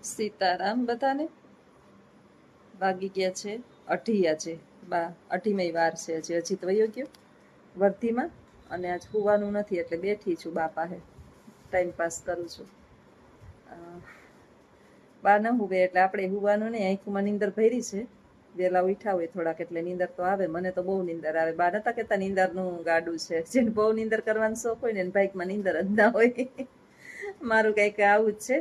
સીતારામ બધાને. વાગી ગયા છે 8 આજે. 8મી વાર છે હજી તો વયો ગયો વર્ધીમાં. અને આજ હુવાનું નથી એટલે બેઠી છું બા પાસે, ટાઈમ પાસ કરું છું. બા ન હુવે એટલે આપણે હુવાનું નહીં. આંખમાં નીંદર ભરી છે. વહેલા ઉઠ્યા હોય થોડાક એટલે નીંદર તો આવે. મને તો બહુ નીંદર આવે. બા નતા કહેતા નીંદરનું ગાડું છે. જેને બહુ નીંદર કરવાનો શોખ હોય ને એને બાઇકમાં નીંદર જ ના હોય. મારું કંઈક આવું જ છે.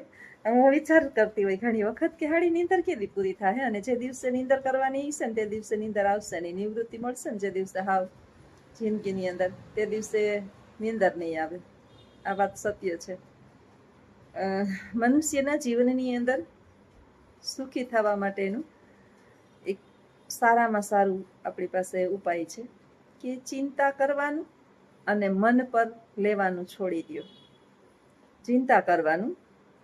હું વિચાર કરતી હોય ઘણી વખત કે હાડી નીંદર કેવી પૂરી થાય, અને જે દિવસે નીંદર કરવાની હશે ને તે દિવસે નીંદર આવશે નહીં. નિવૃત્તિ મળશે ને જે દિવસે હાવ જિંદગીની અંદર, તે દિવસે નીંદર નહીં આવે. આ વાત સત્ય છે. મનુષ્યના જીવનની અંદર સુખી થવા માટેનું એક સારામાં સારું આપણી પાસે ઉપાય છે કે ચિંતા કરવાનું અને મન પર લેવાનું છોડી દો. ચિંતા કરવાનું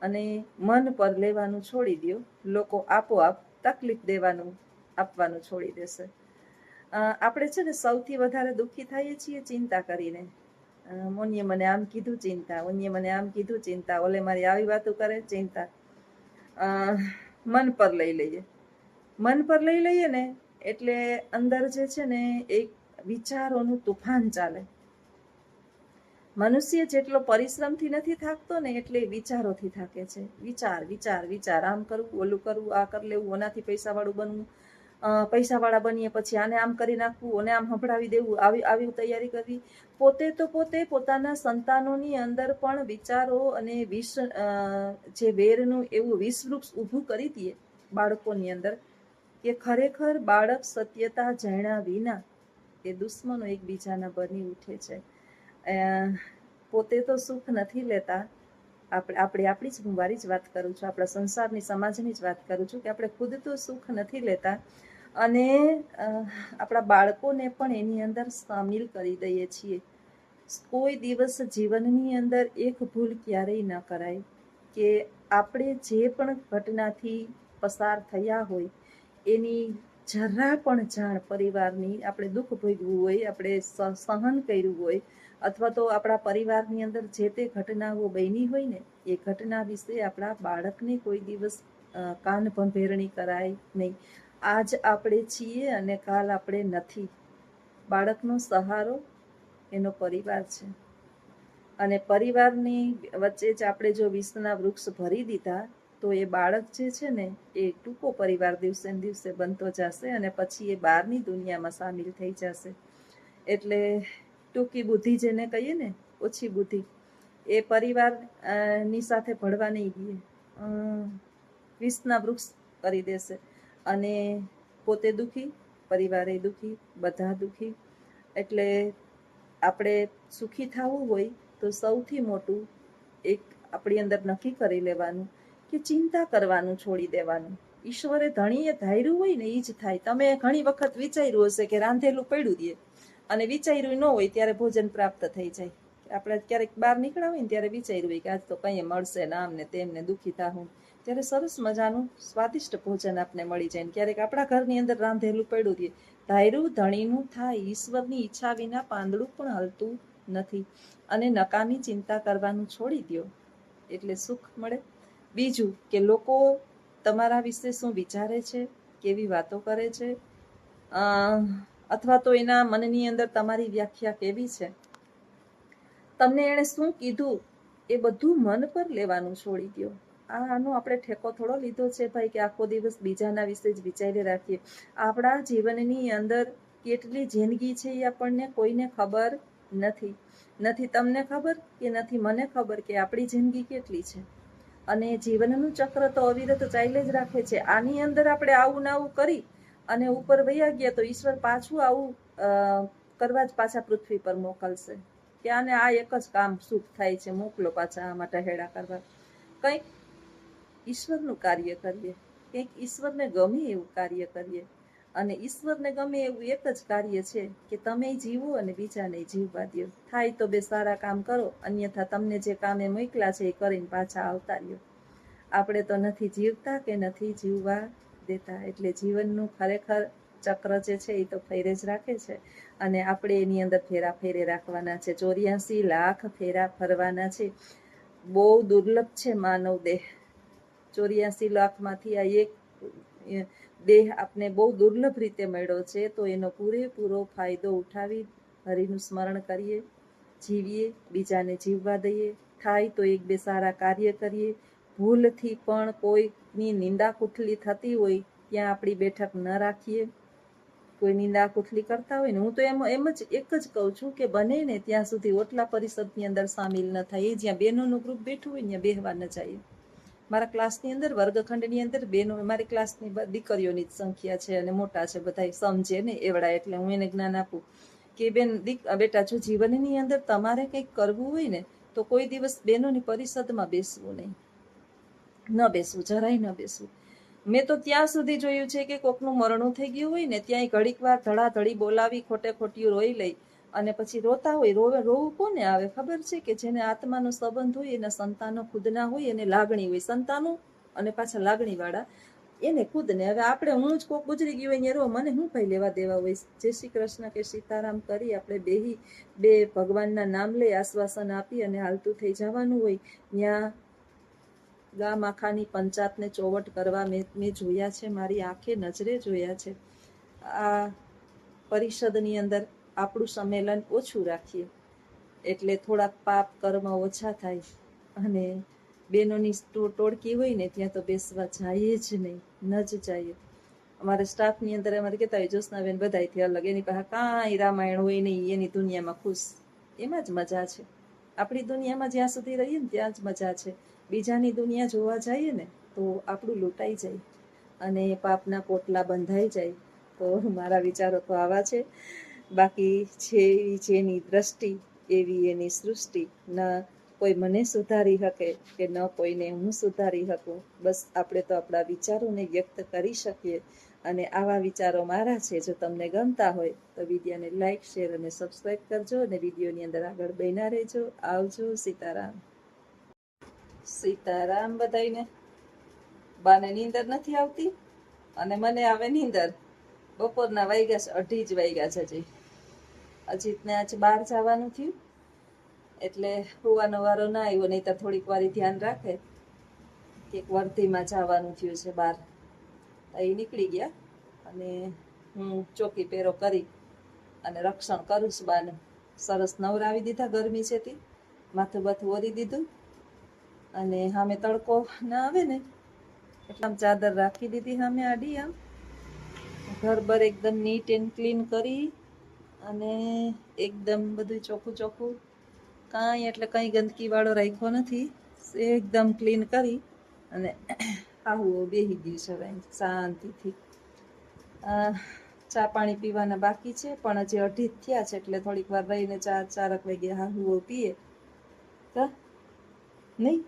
અને મન પર લેવાનું છોડી દો. લોકો આપોઆપ તકલીફ દેવાનું આપવાનું છોડી દેશે. આપણે છે ને સૌથી વધારે દુઃખી થઈએ છીએ ચિંતા કરીને. મોનીએ મને આમ કીધું ચિંતા, ઓનીએ મને આમ કીધું ચિંતા, ઓલે મારી આવી વાતો કરે ચિંતા. મન પર લઈ લઈએ. મન પર લઈ લઈએ ને એટલે અંદર જે છે ને એક વિચારોનું તુફાન ચાલે. મનુષ્ય જેટલો પરિશ્રમથી નથી થાકતો ને એટલે વિચારોથી થાકે છે. વિચાર વિચાર વિચાર, આમ કરવું, ઓલું કરવું, આ કરી લેવું, ઓનાથી પૈસાવાળું બનવું, પૈસાવાળા બનીએ પછી આને આમ કરી નાખવું, ઓને આમ સંભળાવી દેવું, આવી તૈયારી કરવી. પોતે તો પોતે પોતાના સંતાનોની અંદર પણ વિચારો અને જે વેરનું એવું વિષવૃક્ષ ઊભું કરી દઈએ બાળકોની અંદર, કે ખરેખર બાળક સત્યતા જાણ્યા વિના એ દુશ્મનો એકબીજાના બની ઉઠે છે. પોતે તો સુખ નથી લેતા. આપણી જ મારી જ વાત કરું છું, આપણા સંસારની સમાજની જ વાત કરું છું કે આપણે ખુદ તો સુખ નથી લેતા અને આપણા બાળકોને પણ એની અંદર સામેલ કરી દઈએ છીએ. કોઈ દિવસ જીવનની અંદર એક ભૂલ ક્યારેય ન કરાય કે આપણે જે પણ ઘટનાથી પસાર થયા હોય એની જરા પણ જાણ પરિવારની, આપણે દુઃખ ભોગવું હોય, આપણે સહન કર્યું હોય, અથવા તો આપણા પરિવારની અંદર જે તે ઘટનાઓ બની હોય ને એ ઘટના વિશે આપણા બાળકને કોઈ દિવસ કાન ભંભેરણી કરાય નહીં. આજ આપણે છીએ અને કાલ આપણે નથી. બાળકનો સહારો એનો પરિવાર છે, અને પરિવારની વચ્ચે જ આપણે જો વિષના વૃક્ષ ભરી દીધા તો એ બાળક જે છે ને એ ટૂંકો પરિવાર દિવસે ને દિવસે બનતો જશે અને પછી એ બહારની દુનિયામાં સામેલ થઈ જશે. એટલે ટૂંકી બુદ્ધિ જેને કહીએ ને, ઓછી બુદ્ધિ, એ પરિવારની સાથે ભળવા નહીં દે, વિષના વૃક્ષ કરી દેશે અને પોતે દુઃખી, પરિવારે દુઃખી, બધા દુઃખી. એટલે આપણે સુખી થવું હોય તો સૌથી મોટું એક આપણી અંદર નક્કી કરી લેવાનું કે ચિંતા કરવાનું છોડી દેવાનું. ઈશ્વરે ધણીએ ધાર્યું હોય ને એ જ થાય. તમે ઘણી વખત વિચાર્યું હશે કે રાંધેલું પડ્યું દે અને વિચાર્યું ન હોય ત્યારે ભોજન પ્રાપ્ત થઈ જાય. આપણે ક્યારેક બહાર નીકળ્યા હોય ને ત્યારે વિચાર્યું હોય કે આજ તો કંઈ મળશે ને આમને તેમને, દુઃખી થાવું, ત્યારે સરસ મજાનું સ્વાદિષ્ટ ભોજન આપને મળી જાય. ક્યારેક આપણા ઘરની અંદર રાંધેલું પડ્યું દે, ધાર્યું ધણીનું થાય. ઈશ્વરની ઈચ્છા વિના પાંદડું પણ હલતું નથી. અને નકામી ચિંતા કરવાનું છોડી દો એટલે સુખ મળે. બીજું કે લોકો તમારા વિશે શું વિચારે છે, કેવી વાતો કરે છે, અથવા તો એના મનની અંદર તમારી વ્યાખ્યા કેવી છે, તમને એણે શું કીધું, એ બધું મન પર લેવાનું છોડી દો. આનો આપણે ઠેકો થોડો લીધો છે ભાઈ કે આખો દિવસ બીજાના વિશે જ વિચારી રાખીએ. આપણા જીવનની અંદર કેટલી જિંદગી છે એ આપણને કોઈને ખબર નથી. નથી તમને ખબર કે નથી મને ખબર કે આપણી જિંદગી કેટલી છે. અને જીવનનું ચક્ર તો અવિરત ચાલ્યા જ રાખે છે. આની અંદર આપણે આવું ને આવું કરી અને ઉપર વયા ગયા તો ઈશ્વર પાછું આવું કરવા જ પાછા પૃથ્વી પર મોકલશે કે આને આ એક જ કામ શુભ થાય છે, મોકલો પાછા આમાં ટહેડા કરવા. કંઈક ઈશ્વરનું કાર્ય કરીએ, કંઈક ઈશ્વરને ગમે એવું કાર્ય કરીએ. અને ઈશ્વરને ગમે એવું એક જ કાર્ય છે કે તમે જીવો અને બીજાને જીવવા દો. થાય તો બે સારા કામ કરો, અન્યથા તમને જે કામે મોકલ્યા છે એ કરીને પાછા આવતા રહ્યો. આપણે તો નથી જીવતા કે નથી જીવવા દેતા. એટલે જીવનનું ખરેખર ચક્ર જે છે એ તો ફેરે જ રાખે છે અને આપણે એની અંદર ફેરા ફેરે રાખવાના છે. 84 લાખ ફેરા ફરવાના છે. બહુ દુર્લભ છે માનવ દેહ. 84 લાખમાંથી આ એક દેહ આપને બહુ દુર્લભ રીતે મળ્યો છે, તો એનો પૂરેપૂરો ફાયદો ઉઠાવી હરિનું સ્મરણ કરીએ, જીવીએ, બીજાને જીવવા દઈએ, થાય તો એક બે સારા કાર્ય કરીએ. ભૂલથી પણ કોઈની નિંદા કુથલી થતી હોય ત્યાં આપણી બેઠક ન રાખીએ. કોઈ નિંદા કુથલી કરતા હોય ને, હું તો એમ જ એક જ કહું છું કે બને ને ત્યાં સુધી ઓટલા પરિષદની અંદર સામેલ ન થાય. જ્યાં બહેનોનું ગ્રુપ બેઠું હોય ત્યાં બેહવા ન જાય. મારા ક્લાસની અંદર વર્ગખંડની અંદર બહેનો, મારી ક્લાસની દીકરીઓની જ સંખ્યા છે અને મોટા છે બધા સમજે ને એવડા, એટલે હું એને જ્ઞાન આપું કે બેટા જો જીવનની અંદર તમારે કંઈક કરવું હોય ને તો કોઈ દિવસ બહેનોની પરિષદમાં બેસવું નહીં, ન બેસવું, જરાય ન બેસવું. મેં તો ત્યાં સુધી જોયું છે કે કોકનું મરણું થઈ ગયું હોય ને ત્યાંય ઘડીક વાર ધડાધડી બોલાવી ખોટે ખોટિયું રોઈ લઈ અને પછી રોતા હોય. રોવું કોને આવે ખબર છે? કે જેને આત્માનો સંબંધ હોય, એના સંતાનો ખુદના હોય, એને લાગણી હોય, સંતાનો અને પાછા લાગણી વાળા એને ખુદને. હવે આપણે હું જ કોક ગુજરી ગયું હોય રો, મને શું કઈ લેવા દેવા હોય? જય શ્રી કૃષ્ણ કે સીતારામ કરી આપણે બે ભગવાનના નામ લઈ આશ્વાસન આપી અને હાલતું થઈ જવાનું હોય. ત્યાં ગામ આખાની પંચાયતને ચોવટ કરવા મેં જોયા છે, મારી આંખે નજરે જોયા છે. આ પરિષદની અંદર આપણું સંમેલન ઓછું રાખીએ એટલે થોડાક પાપ કર્મ ઓછા થાય. અને બહેનોની ટોળકી હોય ને ત્યાં તો બેસવા જાય જ નહીં, ન જ જાય. અમારે સ્ટાફની અંદર અમારે કહેતા હોય જ્યોત્સનાબેન બધાયથી અલગ, એની પાસે કાંઈ રામાયણ હોય નહીં, એની દુનિયામાં ખુશ. એમાં જ મજા છે. આપણી દુનિયામાં જ્યાં સુધી રહીએ ને ત્યાં જ મજા છે. બીજાની દુનિયા જોવા જઈએ ને તો આપણું લૂંટાઈ જાય અને પાપના પોટલા બંધાઈ જાય. તો મારા વિચારો તો આવા છે. બાકી છે જેની દ્રષ્ટિ એવી એની સૃષ્ટિ. ન કોઈ મને સુધારી શકે કે ન કોઈને હું સુધારી શકું. બસ આપણે તો આપણા વિચારોને વ્યક્ત કરી શકીએ. અને આવા વિચારો મારા છે. જો તમને ગમતા હોય તો વિડીયોને લાઈક, શેર અને સબસ્ક્રાઈબ કરજો અને વિડીયોની અંદર આગળ બન્યા રહેજો. આવજો. સીતારામ. સીતારામ બધાયને. બાને નીંદર નથી આવતી અને મને આવે નીંદર. બપોરના વાગ્યા છે 2:30 જ વાગ્યા છે. અજીતને આજ બહાર જવાનું થયું એટલે હોવાનો વારો ના આવ્યો, નહીં તો થોડીક વાર ધ્યાન રાખે કે વર્ધીમાં જવાનું થયું છે બહાર. એ નીકળી ગયા અને હું ચોકી પેરો કરી અને રક્ષણ કરું છું બાનું. સરસ નવરાવી દીધા, ગરમી છે તે માથું બાથું ઓરી દીધું અને સામે તડકો ના આવે ને એટલે આમ ચાદર રાખી દીધી સામે આડી. આમ ઘર બર એકદમ નીટ એન્ડ ક્લીન કરી અને એકદમ બધું ચોખ્ખું ચોખ્ખું, કાંઈ એટલે કંઈ ગંદકી વાળો રાખ્યો નથી. એકદમ ક્લીન કરી અને આવું બેસી ગયું છે હવે શાંતિથી. ચા પાણી પીવાના બાકી છે પણ હજી 2:30 થયા છે એટલે થોડીક વાર રહીને 4 વાગે હાહુઓ પીએ તો નહીં.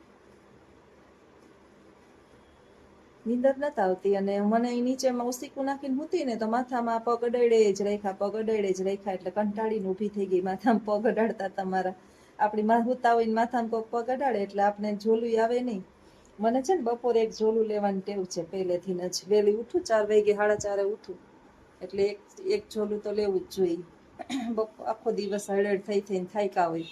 નીંદર નથી આવતી અને મને નીચેમાં ઉસીકું નાખીને મૂતી ને તો માથામાં પગ અડાડે જ રાખ્યા, પગ અડાડે જ રાખ્યા એટલે કંટાળીને ઊભી થઈ ગઈ. માથામાં પગ અડાડતા તમારા આપણી માં હુતા હોય ને માથામાં કોઈક પગ અડાડે એટલે આપણે ઝોલું આવે નહીં. મને છે ને બપોરે એક ઝોલું લેવાની ટેવ છે પહેલેથી જ. વહેલી ઉઠું 4 વાગે, 4:30 ઉઠું એટલે એક ઝોલું તો લેવું જ જોઈએ. આખો દિવસ હળેડ થઈ થઈને થાક્યા હોય,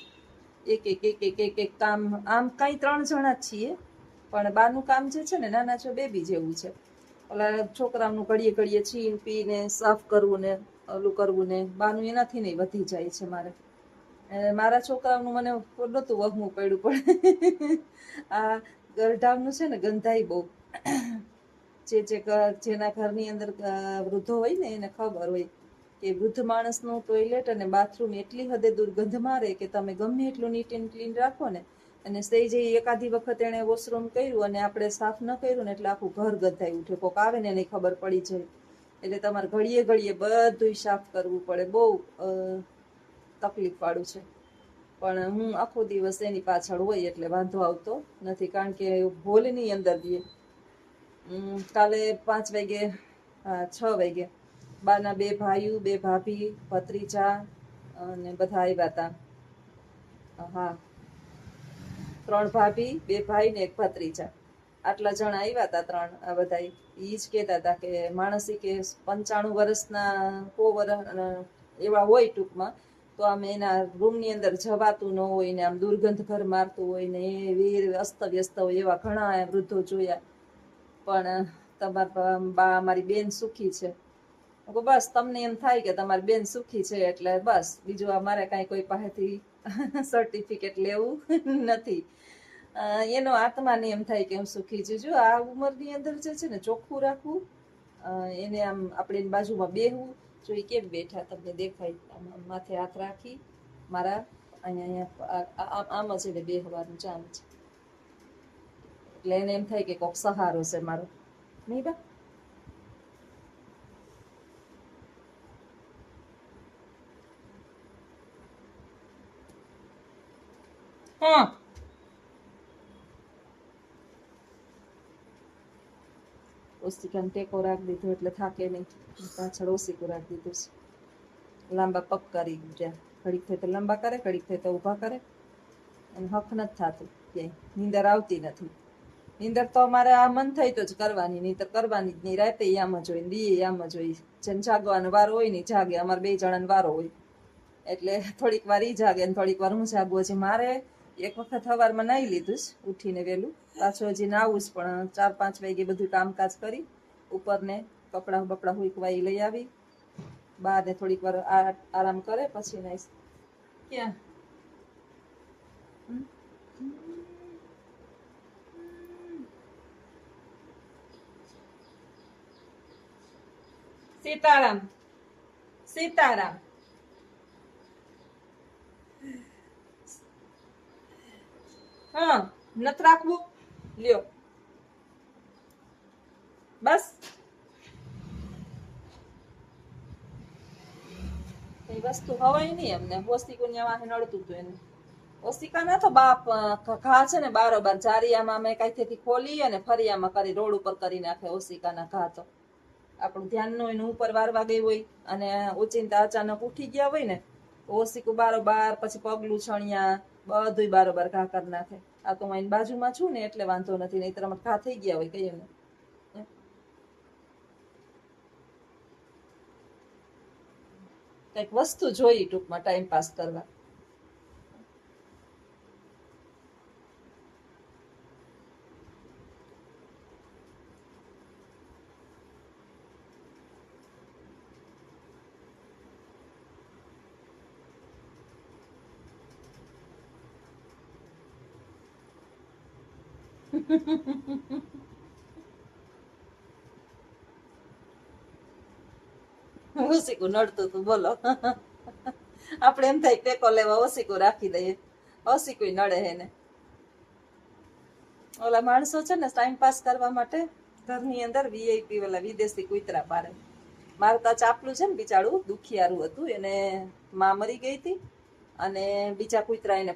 એક કામ. આમ કાંઈ 3 જણા જ છીએ પણ બાનું કામ જે છે ને નાના છો બેબી જેવું છે. ઓલા છોકરાઓનું ઘડીએ ઘડીએ છીન પીને સાફ કરવું ને ઓલું કરવું ને બાનું એનાથી નહીં વધી જાય છે મારે. મારા છોકરાઓનું મને નહોતું વહમું પડ્યું પણ આ ગરઢાવનું છે ને ગંધાઈ બહુ. જેના ઘરની અંદર વૃદ્ધો હોય ને એને ખબર હોય કે વૃદ્ધ માણસનું ટોયલેટ અને બાથરૂમ એટલી હદે દુર્ગંધ મારે કે તમે ગમે એટલું નીટ એન્ડ ક્લીન રાખો ને અને સહી જઈ એકાદી વખત એણે વોશરૂમ કર્યું અને આપણે સાફ ન કર્યું ને એટલે આખું ઘર ગંધાઈ ઉઠે. કોક આવે ને એને ખબર પડી જાય એટલે તમારે ઘડીએ ઘડીએ બધું સાફ કરવું પડે. બહુ તકલીફ વાળું છે પણ હું આખો દિવસ એની પાછળ હોય એટલે વાંધો આવતો નથી. કારણ કે હોલની અંદર દઈએ. કાલે 5 વાગે 6 વાગે બાના 2 ભાઈઓ, 2 ભાભી, ભત્રીજા અને બધા આવ્યા હતા. હા, 3 ભાભી, 2 ભાઈ ને 1 ભત્રીજા, આટલા જણા આવ્યા હતા. 3 આ બધા એ જ કહેતા હતા કે માણસી કે 95 વર્ષના એવા હોય ટૂંકમાં તો આમ એના રૂમની અંદર જવાતું ન હોય ને આમ દુર્ગંધ ઘર મારતું હોય ને એ અસ્ત વ્યસ્ત હોય એવા ઘણા વૃદ્ધો જોયા. પણ તમારા બા મારી બેન સુખી છે. બસ તમને એમ થાય કે તમારી બેન સુખી છે એટલે બસ, બીજું અમારે કાંઈ કોઈ પાસેથી સર્ટિફિકેટ લેવું નથી. એનો આત્માને એમ થાય કે હું સુખી છું. જો આ ઉંમરની અંદર જે છે ને ચોખ્ખું રાખવું, એને આમ આપણે બાજુમાં બેહવું. જો એ કેમ બેઠા તમને દેખાય, માથે હાથ રાખી મારા અહીંયા આમ જ એને બેહવાનું ચામ છે, એટલે એને એમ થાય કે કોક સહારો છે મારો. નહીં બા? હા, ઓશિકાને ટેકો રાખી દીધો એટલે થાકે નહીં. પાછળ ઓશિકું રાખી દીધું છે. લાંબા પગ કરી ગયા, ઘડીક થઈ તો લાંબા કરે, ઘડીક થઈ તો ઊભા કરે, અને હક નથી થતું ક્યાંય. નીંદર આવતી નથી. નીંદર તો અમારે આ મન થઈ તો જ કરવાની, નહીં તો કરવાની જ નહીં. રાતે આમ જ હોય, દીએ આમ જ હોય. જેને જાગવાનો વારો હોય ને જાગે, અમારે 2 જણાનો વારો હોય. એટલે થોડીક વાર ઈ જાગે ને થોડીક વાર હું જાગું. હજી મારે એક વખત સવારમાં નાહી લીધું છે ઉઠીને વહેલું, પાછું હજી નાવું જ, પણ 4-5 વાગે બધું કામકાજ કરી ઉપરને કપડાં બપડા હુકવા એ લઈ આવી, બહાર ને થોડીક વાર આરામ કરે પછી નાઈશ. ક્યાં સીતારામ, સીતારામ. હા, નત રાખવું, લ્યો બસ. કઈ વસ્તુ હવાય નહીં અમને. ઓશિકું ન્યા વાહે નડતું હતું એને. ઓશિકા ના તો બાપ ઘા છે ને બારોબાર જારિયામાં મેં કાંઈથી ખોલી અને ફરિયામાં કરી રોડ ઉપર કરી નાખે. ઓશિકાના ઘા તો આપણું ધ્યાન ન હોય, ઉપર વારવા ગઈ હોય અને ઓચિંતા અચાનક ઉઠી ગયા હોય ને, ઓશિકું બારોબાર પછી પગલું છણિયા બધું બારોબાર ઘા કરી નાખે. આ તો હું એની બાજુમાં છું ને એટલે વાંધો નથી, નહીતર અમારે ઘા થઈ ગયા હોય. કઈ ને કઈક વસ્તુ જોઈ ટૂંકમાં ટાઈમ પાસ કરવા. ઓશિકું નડતું તું, બોલો. આપણે એમ થાય ટેકો લેવા ઓશિકું રાખી દઈએ, ઓશિકું નડે એને. ઓલા માણસો છે ને ટાઈમ પાસ કરવા માટે ઘરની અંદર વીઆઈપી ઓલા વિદેશી કૂતરા પાડે. મારે તો ચાપલું છે ને બિચારું દુખિયારું હતું, એને માં મરી ગઈ હતી અને બીજા કૂતરા એને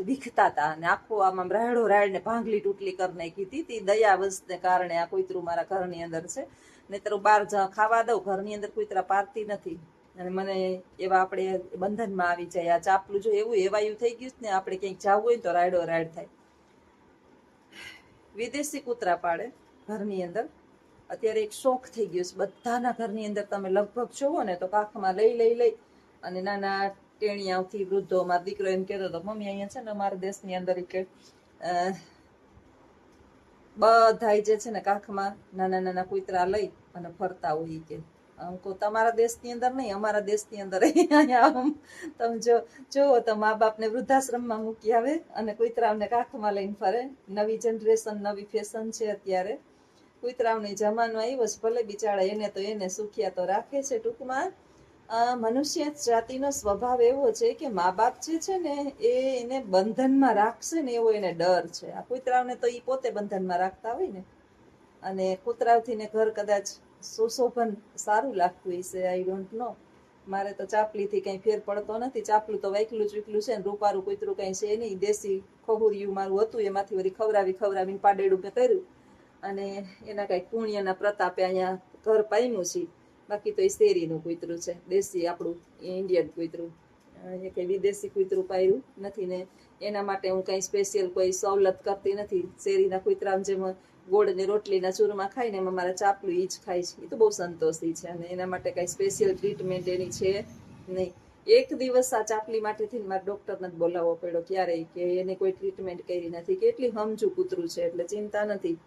વીખતા હતા અને આખું આમ રાયડો રાયડ ને ભાંગલી તૂટલી કરી નાખી હતી. દયાવશને કારણે આ કૂતરું મારા ઘરની અંદર છે, નહીતર હું બહાર ખાવા દઉં, ઘરની અંદર કૂતરા પારતી નથી. અને મને એવા આપણે બંધનમાં આવી જાય. આ ચાપલું જો એવું એવાયું થઈ ગયું ને, આપણે ક્યાંક જવું હોય તો રાયડો રાયડ થાય. વિદેશી કૂતરા પાડે ઘરની અંદર. અત્યારે એક શોખ થઈ ગયો છે બધાના ઘરની અંદર. તમે લગભગ જોવો ને તો કાખમાં લઈ અને નાના ટેણિયાઓથી વૃદ્ધો. મારો દીકરો એમ કહેતો હતો, મમ્મી અહીંયા છે ને અમારા દેશની અંદર કે બધા જે છે ને કાખમાં નાના નાના કૂતરા લઈ અને ફરતા હોય કે હું કહું તમારા દેશની અંદર નહીં, અમારા દેશની અંદર અહીંયા તમે જોવો તો મા બાપને વૃદ્ધાશ્રમમાં મૂકી આવે અને કૂતરાઓને કાખમાં લઈને ફરે. નવી જનરેશન, નવી ફેશન છે અત્યારે. કૂતરાઓની જમાનો આવ્યો છે, ભલે બિચારા એને તો એને સુખિયા તો રાખે છે. ટૂંકમાં મનુષ્ય જાતિનો સ્વભાવ એવો છે કે મા બાપ જે છે ને એને બંધનમાં રાખશે ને એવો એને ડર છે. આ કૂતરાઓને તો એ પોતે બંધનમાં રાખતા હોય ને, અને કૂતરાઓથી ને ઘર કદાચ સુશોભન સારું લાગતું હશે, આઈ ડોન્ટ નો. મારે તો ચાપલીથી કંઈ ફેર પડતો નથી. ચાપલું તો વાયકલું ચૂકલું છે ને, રૂપારું કૂતરું કંઈ છે નહીં. દેશી ખોબુરિયું મારું હતું, એમાંથી વળી ખવડાવીને પાડેડું મેં કર્યું અને એના કંઈક પુણ્યના પ્રતાપે અહીંયા ઘર પામ્યું છે. બાકી તો એ શેરીનું કૂતરું છે, દેશી આપણું ઇન્ડિયન કૂતરું. એ કંઈ વિદેશી કૂતરું પાયું નથી ને એના માટે હું કંઈ સ્પેશિયલ કોઈ સવલત કરતી નથી. શેરીના કૂતરા જેમ ગોળ ને રોટલીના ચૂરમાં ખાય ને એમાં મારા ચાપલું એ જ ખાય છે. એ તો બહુ સંતોષી છે અને એના માટે કાંઈ સ્પેશિયલ ટ્રીટમેન્ટ એની છે નહીં. એક દિવસ આ ચાપલી માટેથી મારે ડૉક્ટરને જ બોલાવવો પડ્યો ક્યારેય, કે એને કોઈ ટ્રીટમેન્ટ કરી નથી. કેટલી સમજુ કૂતરું છે એટલે ચિંતા નથી.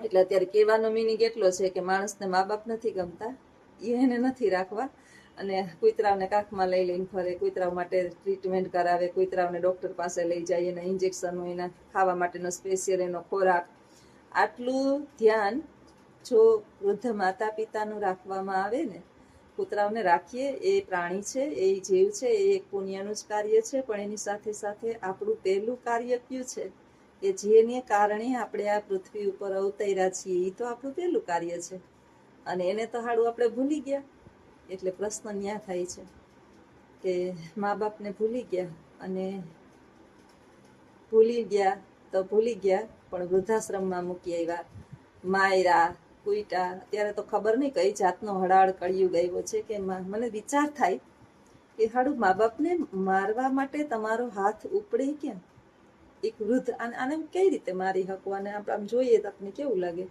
એટલે અત્યારે કહેવાનો મિનિંગ એટલો છે કે માણસને મા બાપ નથી ગમતા, એને નથી રાખવા, અને કૂતરાઓને કાખમાં લઈ લઈને ફરે, કૂતરાઓ માટે ટ્રીટમેન્ટ કરાવે, કૂતરાઓને ડૉક્ટર પાસે લઈ જાય, એના ઇન્જેક્શનો, એના ખાવા માટેનો સ્પેશિયલ એનો ખોરાક. આટલું ધ્યાન જો વૃદ્ધ માતા પિતાનું રાખવામાં આવે ને, કૂતરાઓને રાખીએ, એ પ્રાણી છે, એ જીવ છે, એ એક પુણ્યનું જ કાર્ય છે, પણ એની સાથે સાથે આપણું પહેલું કાર્ય કયું છે કે જેને કારણે આપણે આ પૃથ્વી ઉપર અવતર્યા છીએ, એ તો આપણું પહેલું કાર્ય છે, અને એને તો હાડું આપણે ભૂલી ગયા. એટલે પ્રશ્ન ન્યા થાય છે કે મા બાપને ભૂલી ગયા, અને ભૂલી ગયા તો ભૂલી ગયા, પણ વૃદ્ધાશ્રમમાં મૂકી આવ્યા, માયરા કુઈટા. અત્યારે તો ખબર નહીં કઈ જાતનો હળાળ કળિયુગ આવ્યો છે કે મને વિચાર થાય કે હાડું મા બાપને મારવા માટે તમારો હાથ ઉપડે ક્યાં? એક વૃદ્ધ આને કઈ રીતે મારી શકું? અને આમ જોઈએ તો આપણને કેવું લાગે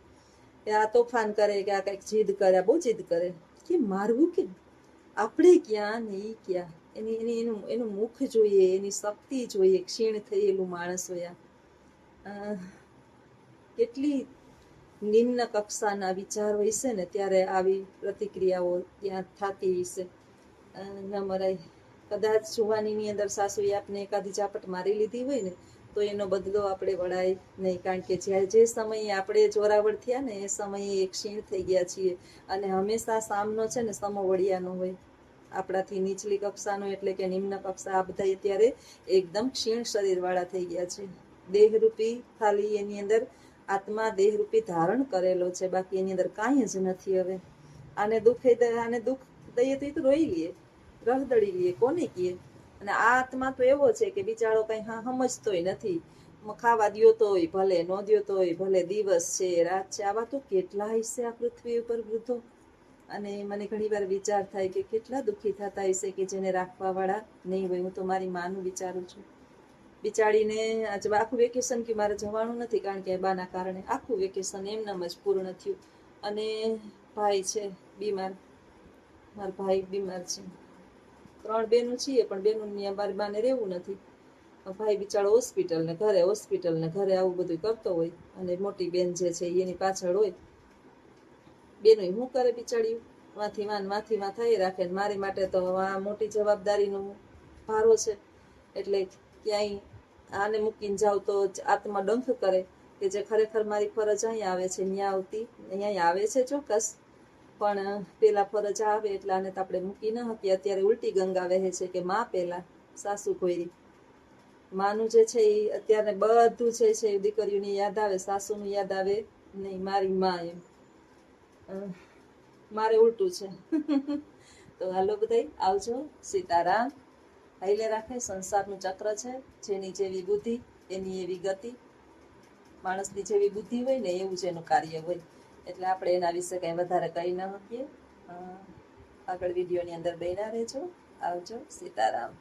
કે આ તોફાન કરે, કે આ કંઈક જીદ કરે, બહુ જીદ કરે, કે મારવું કેમ? આપણે ક્યાં ને એ ક્યાં? એનું મુખ જોઈએ, એની શક્તિ જોઈએ, ક્ષીણ થયેલું માણસ હોય. કેટલી નિમ્ન કક્ષાના વિચાર હોય છે ને, ત્યારે આવી પ્રતિક્રિયાઓ ત્યાં થતી હશે. ન મરાય. કદાચ જુવાનીની અંદર સાસુએ આપને એકાદી ઝાપટ મારી લીધી હોય ને, તો એનો બદલો આપણે વળાય નહીં, કારણ કે જે સમયે આપણે જોરાવર થયા ને, એ સમયે એક ક્ષીણ થઈ ગયા છીએ. અને હંમેશા સામનો છે ને સમોવડિયાનો હોય, આપણાથી નીચલી કક્ષાનો, એટલે કે નિમ્ન કક્ષા. આ બધા અત્યારે એકદમ ક્ષીણ શરીરવાળા થઈ ગયા છે. દેહરૂપી ખાલી એની અંદર આત્મા દેહરૂપી ધારણ કરેલો છે, બાકી એની અંદર કાંઈ જ નથી. હવે આને દુઃખ દઈએ તો રોઈ લઈએ, રહદડી લઈએ, કોને કહીએ? અને આ આત્મા તો એવો છે કે બિચારો કઈ સમજતોય નથી. ખાવા દ્યો તોય ભલે, ન દ્યો તોય ભલે, દિવસ છે રાત છે. આવા તો કેટલા હશે આ પૃથ્વી ઉપર વૃદ્ધો. અને મને ઘણી વાર વિચાર થાય કે કેટલા દુઃખી થતા હશે કે જેને રાખવા વાળા નહીં હોય. હું તો મારી માનું વિચારું છું. બિચારીને આજે આખું વેકેશન કે મારે જવાનું નથી, કારણ કે બાના કારણે આખું વેકેશન એમનામ જ પૂર્ણ થયું. અને ભાઈ છે બીમાર, મારા ભાઈ બીમાર છે. 3 બહેનો છીએ, પણ બહેનું મારી બાને રહેવું નથી. ભાઈ બિચારો હોસ્પિટલ ને ઘરે આવું બધું કરતો હોય, અને મોટી બેન જે છે એની પાછળ હોય. બેનો શું કરે બિચારી? માથીમાં થઈ રાખે. મારી માટે તો આ મોટી જવાબદારીનો ભારો છે. એટલે ક્યાંય આને મૂકીને જાવ તો આત્મા ડંખ કરે કે જે ખરેખર મારી ફરજ અહીંયા આવે છે, અહીંયા આવે છે ચોક્કસ, પણ પેલા ફરજ આવે એટલે આને તો આપણે મૂકી ન શકીએ. અત્યારે ઉલટી ગંગા વહે છે કે માં પેલા, સાસુ કોઈરી. માનું જે છે એ અત્યારે બધું છે દીકરીઓની યાદ આવે, સાસુનું યાદ આવે નહીં, મારી માં એમ. મારે ઉલટું છે. તો હાલો બધાય, આવજો. સીતારામ. હાઈલે રાખે. સંસારનું ચક્ર છે, જેની જેવી બુદ્ધિ એની એવી ગતિ. માણસની જેવી બુદ્ધિ હોય ને એવું જ એનું કાર્ય હોય. એટલે આપણે એના વિશે કંઈ વધારે કહી ન શકીએ. આગળ વિડીયોની અંદર બન્યા રહેજો. આવજો. સીતારામ.